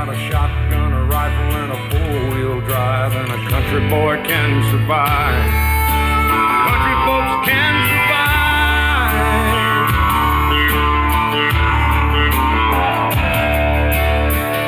got a shotgun, a rifle, and a four-wheel drive, and a country boy can survive. Country folks can survive.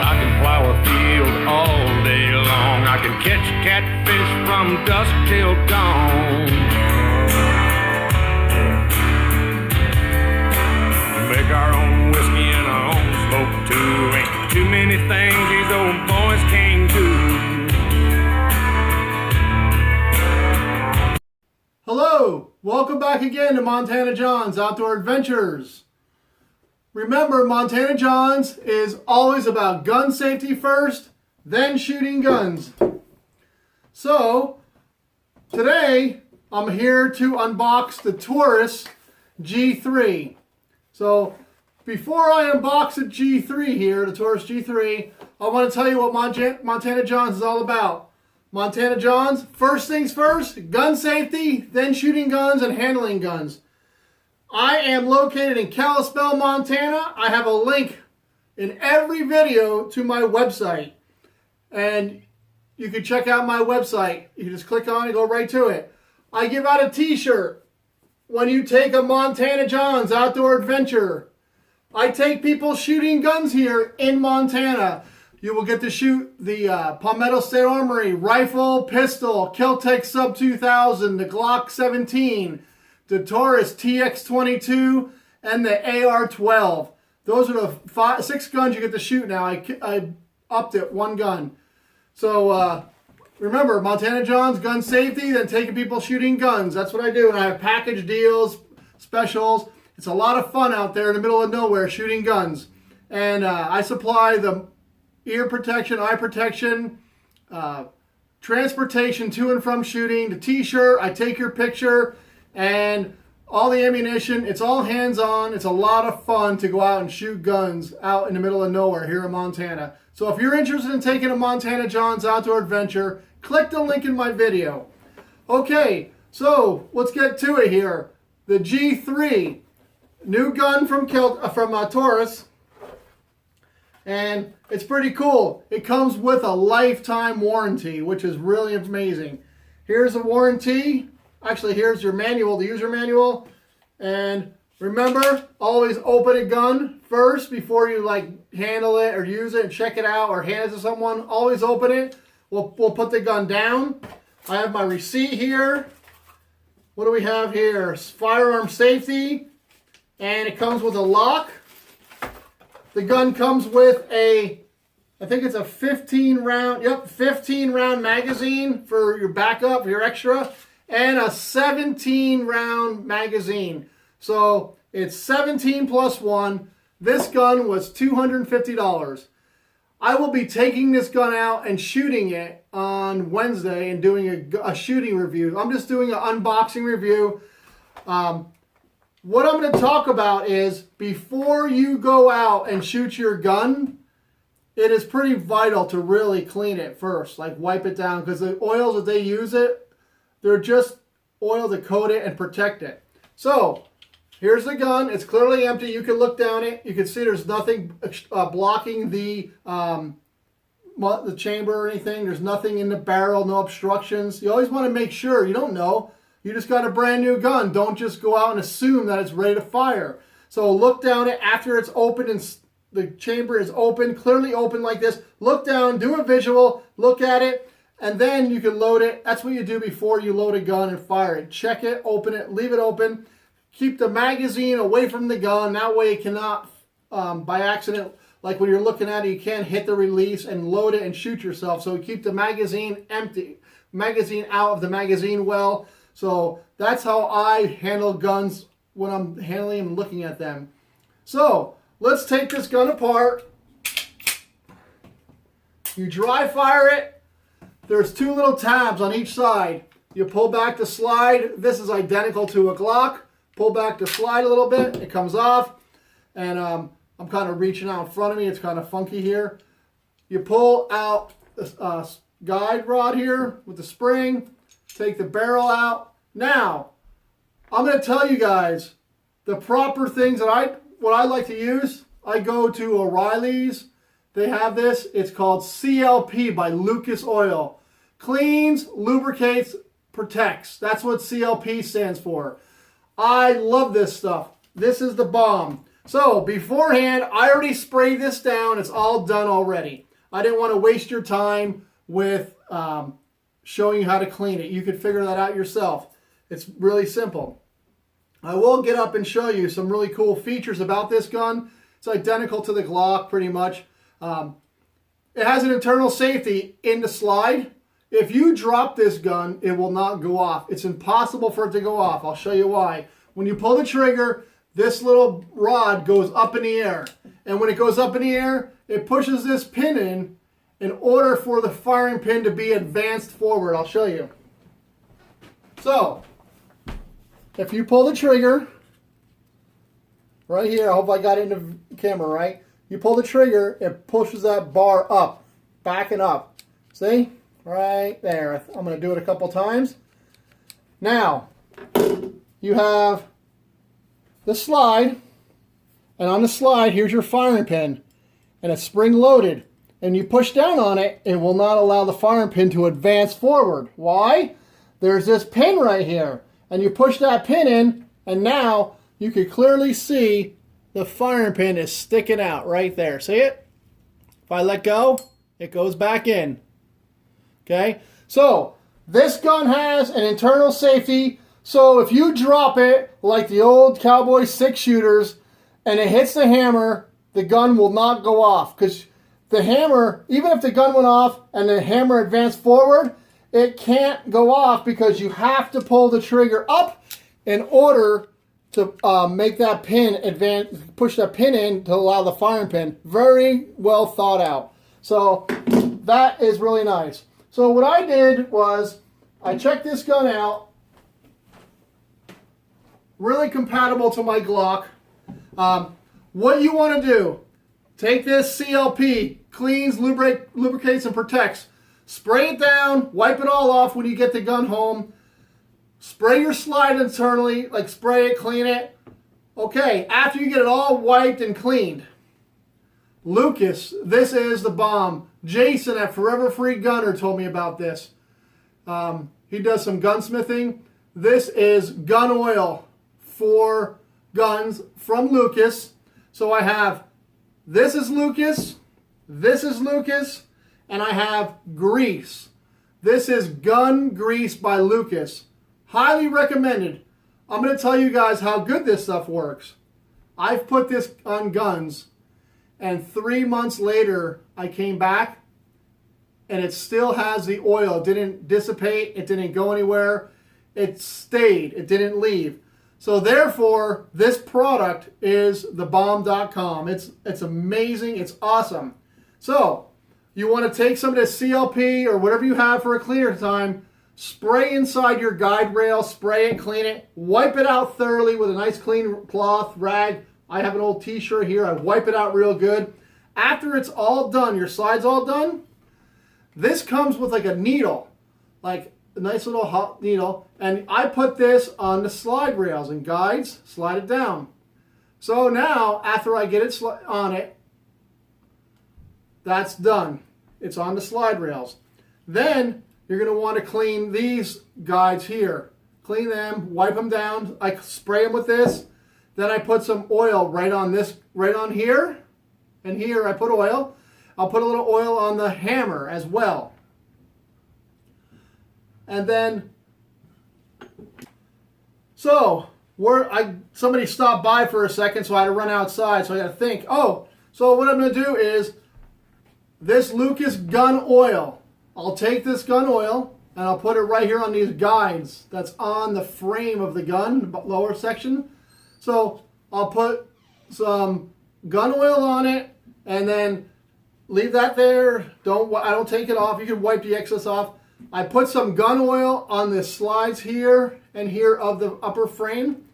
I can plow a field all day long. I can catch catfish from dusk till dawn. Make our own whiskey and our own smoke too. Ain't too many things these old boys can't do. Hello, welcome back again to Montana John's Outdoor Adventures. Remember, Montana John's is always about gun safety first, then shooting guns. So, today I'm here to unbox the Taurus G3. So, before I unbox the G3 here, the Taurus G3, I want to tell you what Montana John's is all about. Montana John's, first things first, gun safety, then shooting guns and handling guns. I am located in Kalispell, Montana. I have a link in every video to my website. And you can check out my website. You can just click on it, go right to it. I give out a t-shirt when you take a Montana John's outdoor adventure. I take people shooting guns here in Montana. You will get to shoot the Palmetto State Armory rifle, pistol, Kel-Tec Sub 2000, the Glock 17, the Taurus TX22, and the AR-12. Those are the 6 guns you get to shoot now. I upped it, 1 gun. So remember, Montana John's, gun safety, then taking people shooting guns. That's what I do. And I have package deals, specials. It's a lot of fun out there in the middle of nowhere shooting guns. And I supply the ear protection, eye protection, transportation to and from shooting, the t-shirt, I take your picture, and all the ammunition. It's all hands-on. It's a lot of fun to go out and shoot guns out in the middle of nowhere here in Montana. So if you're interested in taking a Montana John's outdoor adventure, click the link in my video. Okay, so let's get to it here. The G3, new gun from Taurus, and it's pretty cool. It comes with a lifetime warranty, which is really amazing. Here's a warranty. Actually, here's your manual, the user manual. And remember, always open a gun first before you handle it or use it and check it out or hand it to someone. Always open it. We'll put the gun down. I have my receipt here. What do we have here? Firearm safety. And it comes with a lock. The gun comes with I think it's a 15 round magazine for your backup, your extra, and a 17 round magazine. So it's 17 plus 1. This gun was $250. I will be taking this gun out and shooting it on Wednesday and doing a shooting review. I'm just doing an unboxing review. What I'm going to talk about is before you go out and shoot your gun, it is pretty vital to really clean it first, wipe it down, because the oils that they use they're just oil to coat it and protect it. So here's the gun. It's clearly empty. You can look down it. You can see there's nothing blocking the chamber or anything. There's nothing in the barrel, no obstructions. You always want to make sure. You don't know. You just got a brand new gun. Don't just go out and assume that it's ready to fire. So look down it after it's open and the chamber is open, clearly open like this. Look down, do a visual, look at it, and then you can load it. That's what you do before you load a gun and fire it. Check it, open it, leave it open. Keep the magazine away from the gun. That way it cannot, by accident, like when you're looking at it, you can't hit the release and load it and shoot yourself. So keep the magazine empty, magazine out of the magazine well. So that's how I handle guns when I'm handling them and looking at them. So let's take this gun apart. You dry fire it. There's 2 little tabs on each side. You pull back the slide. This is identical to a Glock. Pull back the slide a little bit. It comes off. And I'm kind of reaching out in front of me. It's kind of funky here. You pull out the guide rod here with the spring. Take the barrel out. Now, I'm going to tell you guys the proper things that what I like to use. I go to O'Reilly's they have this. It's called CLP by Lucas Oil. Cleans, lubricates, protects. That's what CLP stands for. I love this stuff. This is the bomb. So beforehand, I already sprayed this down. It's all done already. I didn't want to waste your time with showing you how to clean it. You could figure that out yourself. It's really simple. I will get up and show you some really cool features about this gun. It's identical to the Glock pretty much. It has an internal safety in the slide. If you drop this gun, it will not go off. It's impossible for it to go off. I'll show you why. When you pull the trigger, this little rod goes up in the air. And when it goes up in the air, it pushes this pin in order for the firing pin to be advanced forward. I'll show you. So, if you pull the trigger, right here, I hope I got it in the camera right. You pull the trigger, it pushes that bar up, backing up. See? Right there. I'm going to do it a couple times. Now, you have the slide, and on the slide, here's your firing pin, and it's spring loaded. And you push down on it, it will not allow the firing pin to advance forward. Why? There's this pin right here, and you push that pin in, and now you can clearly see the firing pin is sticking out right there. See it? If I let go, it goes back in. Okay, so this gun has an internal safety, so if you drop it like the old Cowboy 6-shooters and it hits the hammer, the gun will not go off, because the hammer, even if the gun went off and the hammer advanced forward, it can't go off because you have to pull the trigger up in order to make that pin advance, push that pin in to allow the firing pin. Very well thought out. So that is really nice. So what I did was I checked this gun out. Really compatible to my Glock. What you want to do, take this CLP, cleans, lubricates, and protects. Spray it down, wipe it all off when you get the gun home. Spray your slide internally, like spray it, clean it. Okay, after you get it all wiped and cleaned, Lucas, this is the bomb. Jason at Forever Free Gunner told me about this. He does some gunsmithing. This is gun oil for guns from Lucas. So I have, this is Lucas, and I have grease. This is gun grease by Lucas. Highly recommended. I'm going to tell you guys how good this stuff works. I've put this on guns, and 3 months later, I came back, and it still has the oil. It didn't dissipate. It didn't go anywhere. It stayed. It didn't leave. So therefore, this product is thebomb.com. It's amazing. It's awesome. So you want to take some of this CLP or whatever you have for a cleaner time, spray inside your guide rail, spray it, clean it, wipe it out thoroughly with a nice clean cloth rag. I have an old t-shirt here. I wipe it out real good. After it's all done, your slide's all done, this comes with like a needle, like a nice little hot needle, and I put this on the slide rails and guides, slide it down. So now, after I get it on it, that's done. It's on the slide rails. Then you're going to want to clean these guides here. Clean them, wipe them down. I spray them with this. Then I put some oil right on this, right on here. And here I put oil. I'll put a little oil on the hammer as well. And then, so somebody stopped by for a second, so I had to run outside. So I got to think, oh, so what I'm going to do is this Lucas gun oil. I'll take this gun oil and I'll put it right here on these guides that's on the frame of the gun, the lower section. So I'll put some gun oil on it and then leave that there. I don't take it off. You can wipe the excess off. I put some gun oil on the slides here and here of the upper frame.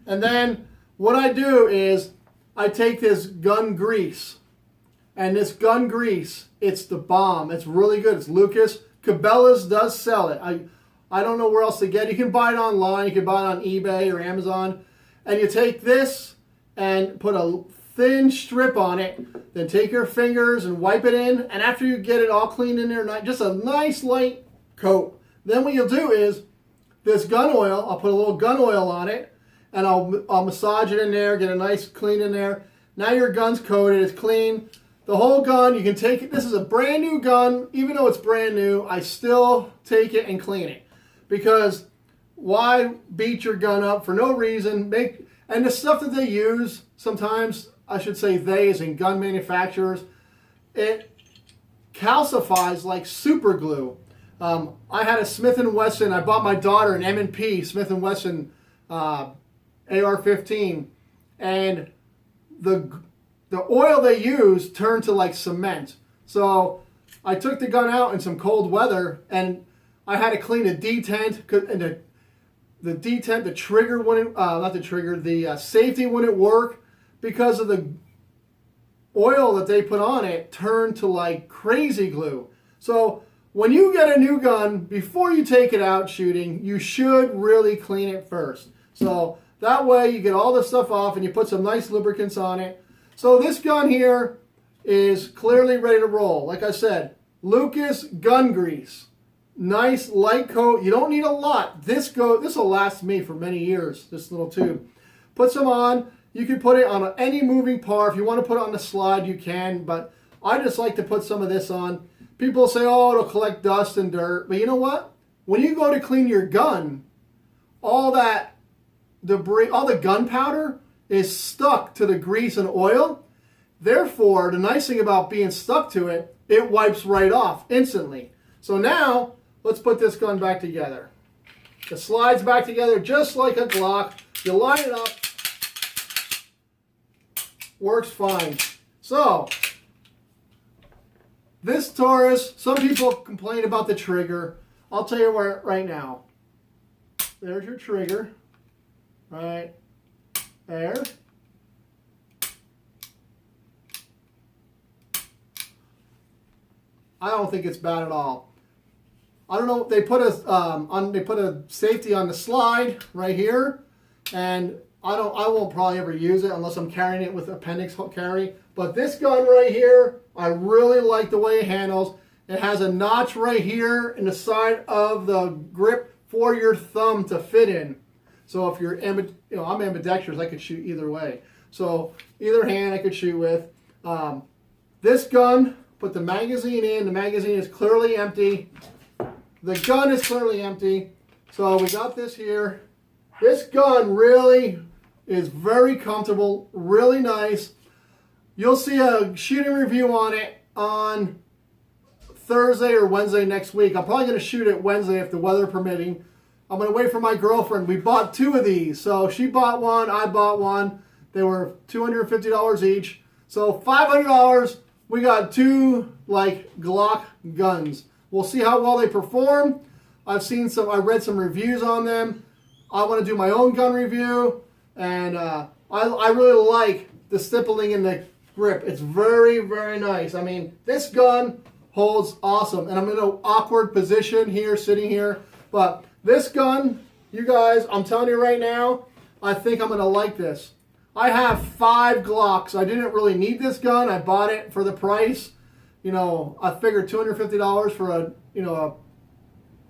And then what I do is I take this gun grease. And this gun grease, it's the bomb. It's really good. It's Lucas. Cabela's does sell it. I don't know where else to get it. You can buy it online. You can buy it on eBay or Amazon. And you take this and put a thin strip on it. Then take your fingers and wipe it in. And after you get it all cleaned in there, just a nice light coat. Then what you'll do is this gun oil, I'll put a little gun oil on it, and I'll massage it in there, get a nice clean in there. Now your gun's coated, it's clean. The whole gun, you can take it. This is a brand new gun. Even though it's brand new, I still take it and clean it. Because why beat your gun up for no reason? And the stuff that they use, sometimes, I should say they as in gun manufacturers, it calcifies like super glue. I had a Smith & Wesson. I bought my daughter an M&P Smith & Wesson AR-15, and the oil they use turned to like cement. So I took the gun out in some cold weather, and I had to clean a detent, and the detent, the trigger wouldn't, not the trigger, the safety wouldn't work because of the oil that they put on it turned to like crazy glue. So when you get a new gun, before you take it out shooting, you should really clean it first. So that way you get all the stuff off and you put some nice lubricants on it. So this gun here is clearly ready to roll. Like I said, Lucas gun grease. Nice light coat. You don't need a lot. This will last me for many years, this little tube. Put some on. You can put it on any moving part. If you want to put it on the slide, you can. But I just like to put some of this on. People say, oh, it'll collect dust and dirt. But you know what? When you go to clean your gun, all that debris, all the gunpowder is stuck to the grease and oil. Therefore, the nice thing about being stuck to it, it wipes right off instantly. So now, let's put this gun back together. It slides back together just like a Glock. You line it up. Works fine. So, this Taurus, some people complain about the trigger. I'll tell you where right now. There's your trigger. Right there. I don't think it's bad at all. I don't know. They put a safety on the slide right here, and I won't probably ever use it unless I'm carrying it with appendix carry. But this gun right here, I really like the way it handles. It has a notch right here in the side of the grip for your thumb to fit in. So if you're, I'm ambidextrous, I could shoot either way. So either hand I could shoot with. This gun, put the magazine in. The magazine is clearly empty. The gun is clearly empty. So we got this here. This gun really is very comfortable, really nice. You'll see a shooting review on it on Thursday or Wednesday next week. I'm probably going to shoot it Wednesday if the weather permitting. I'm going to wait for my girlfriend. We bought two of these. So she bought one, I bought one. They were $250 each. So $500, we got two like Glock guns. We'll see how well they perform. I read some reviews on them. I want to do my own gun review. And I really like the stippling in the grip. It's very, very nice. I mean, this gun holds awesome. And I'm in an awkward position here, sitting here. But this gun, you guys, I'm telling you right now, I think I'm going to like this. I have 5 Glocks. I didn't really need this gun. I bought it for the price. You know, I figured $250 for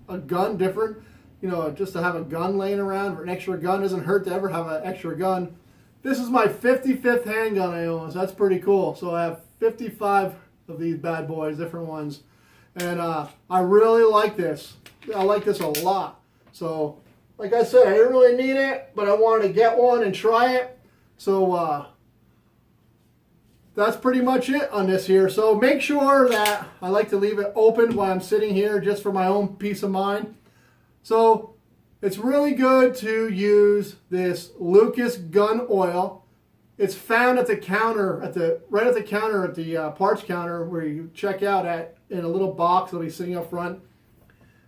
a gun different. You know, just to have a gun laying around for an extra gun doesn't hurt to ever have an extra gun. This is my 55th handgun I own, so that's pretty cool. So I have 55 of these bad boys, different ones. And I really like this. I like this a lot. So, like I said, I didn't really need it, but I wanted to get one and try it. So, that's pretty much it on this here. So make sure that I like to leave it open while I'm sitting here just for my own peace of mind. So it's really good to use this Lucas gun oil. It's found at the counter, right at the counter at the parts counter where you check out at, in a little box that'll be sitting up front.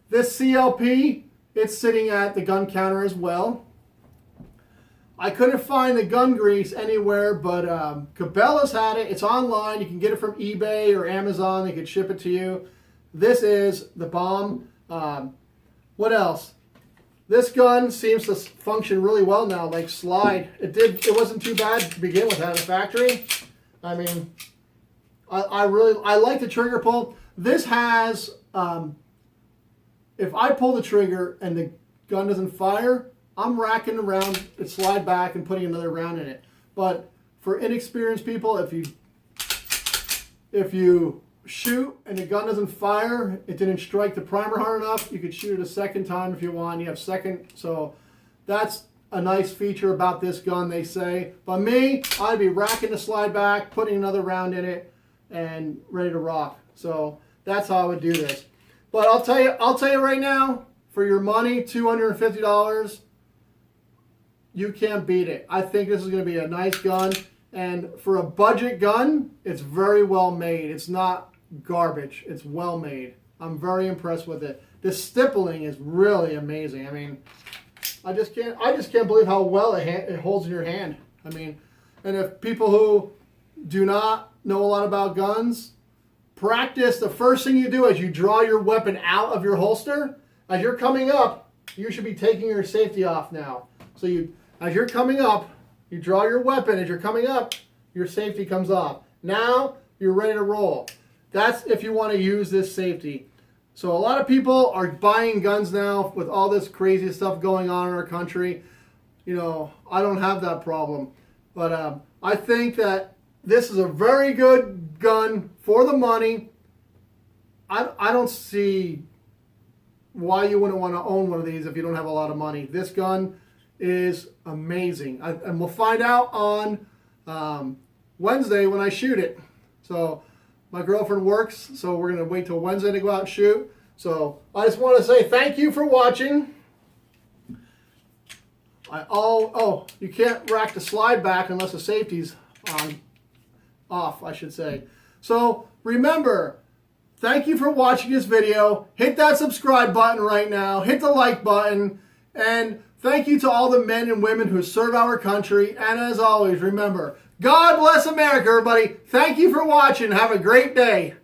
This CLP, it's sitting at the gun counter as well. I couldn't find the gun grease anywhere, but Cabela's had it. It's online. You can get it from eBay or Amazon. They could ship it to you. This is the bomb. What else? This gun seems to function really well now, like slide. It wasn't too bad to begin with out of the factory. I mean, I like the trigger pull. This has, if I pull the trigger and the gun doesn't fire, I'm racking around it, slide back and putting another round in it. But for inexperienced people, if you shoot and the gun doesn't fire, it didn't strike the primer hard enough, you could shoot it a second time if you want. You have second, so that's a nice feature about this gun, they say. But me, I'd be racking the slide back, putting another round in it, and ready to rock. So that's how I would do this. But I'll tell you right now, for your money, $250, you can't beat it. I think this is going to be a nice gun. And for a budget gun, it's very well made. It's not garbage. It's well made. I'm very impressed with it. This stippling is really amazing. I mean, I just can't believe how well it holds in your hand. I mean, and if people who do not know a lot about guns, practice. The first thing you do is you draw your weapon out of your holster. As you're coming up, you should be taking your safety off now. So as you're coming up, you draw your weapon. As you're coming up, your safety comes off. Now you're ready to roll. That's if you want to use this safety. So a lot of people are buying guns now with all this crazy stuff going on in our country. You know, I don't have that problem. But I think that this is a very good gun for the money. I don't see why you wouldn't want to own one of these if you don't have a lot of money. This gun is amazing. And we'll find out on Wednesday when I shoot it. So my girlfriend works, so we're going to wait till Wednesday to go out and shoot. So I just want to say thank you for watching. You can't rack the slide back unless the safety's off, I should say. So remember, thank you for watching this video. Hit that subscribe button right now. Hit the like button. And thank you to all the men and women who serve our country. And as always, remember, God bless America, everybody. Thank you for watching. Have a great day.